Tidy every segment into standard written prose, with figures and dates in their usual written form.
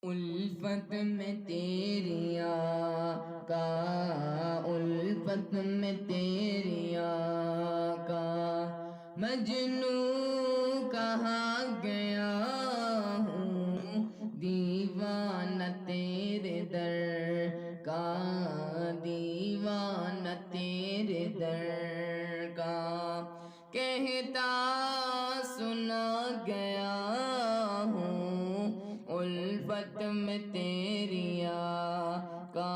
الفت میں تیری آقا، الفت میں تیری آقا، مجنوں کہاں گیا ہوں، دیوانہ تیرے در کا، دیوانہ تیرے در کا، کہتا سنا گیا ہوں، الفت میں تیری آقا،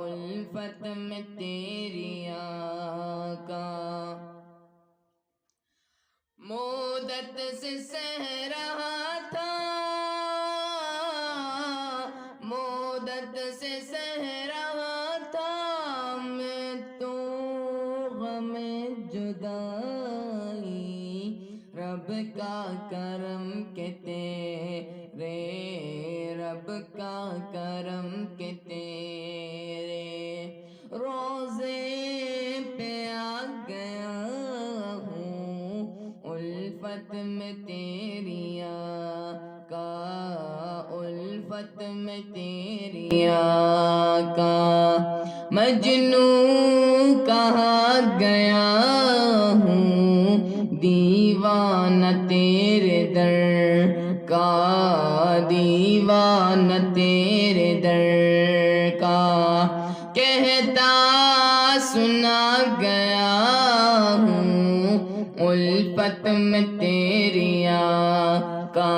الفت میں تیری آقا، مدت سے سہ رہا تھا، مدت سے سہ رہا تھا میں تو غم جدائی، رب کا کرم کہ تیرے، رب کا کرم کہ تیرے روزے پہ آ گیا ہوں، الفت میں تیری آقا، الفت میں تیری آقا، مجنوں کہاں گیا ہوں، دیوانہ تیرے در کا، دیوانہ تیرے در کا، کہتا سنا گیا ہوں، الفت میں تیری آقا،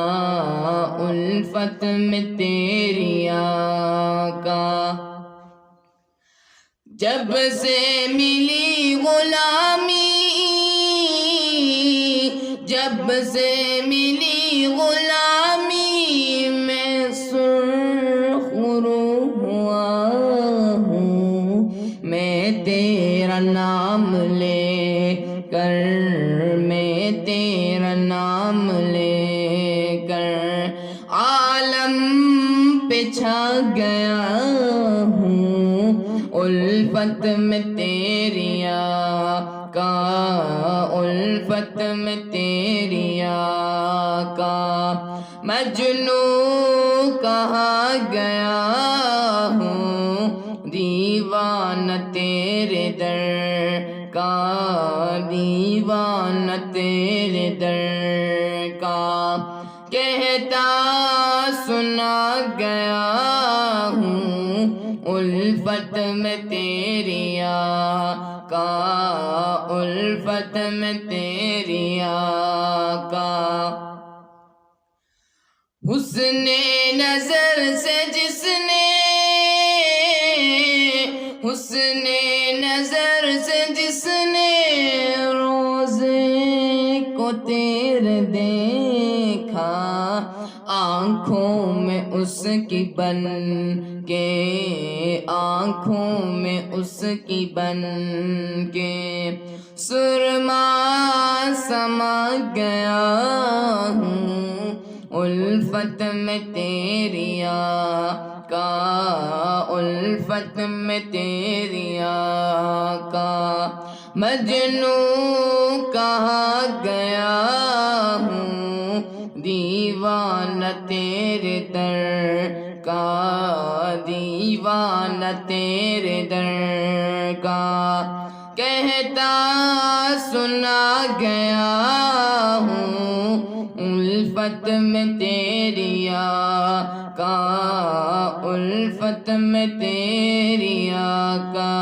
الفت میں تیری آقا، جب سے ملی غلامی، جب سے ملی غلامی، میں سرخ رو ہوا ہوں، میں تیرا نام لے کر، میں تیرا نام لے کر عالم پہ چھا گیا ہوں، الفت میں تیری آقا، الفت میں تیری آقا، مجنوں کہاں گیا ہوں، دیوانہ تیرے در کا، دیوانہ تیرے در کا، کہتا سنا گیا ہوں، الفت میں تیری آقا، الفت میں تیری آقا، حسن نظر سے جس نے، حسن نظر سے جس نے روزے کو تیرے دیکھا، آنکھوں میں اس کی بن کے، آنکھوں میں اس کی بن کے سرما سما گیا ہوں، الفت میں تیری آقا، الفت میں تیری آقا، مجنوں کہاں گیا ہوں، دیوانہ تیرے در کا، دیوانہ تیرے در کا، کہتا سنا گیا ہوں، الفت میں تیری آقا، الفت میں تیری آقا۔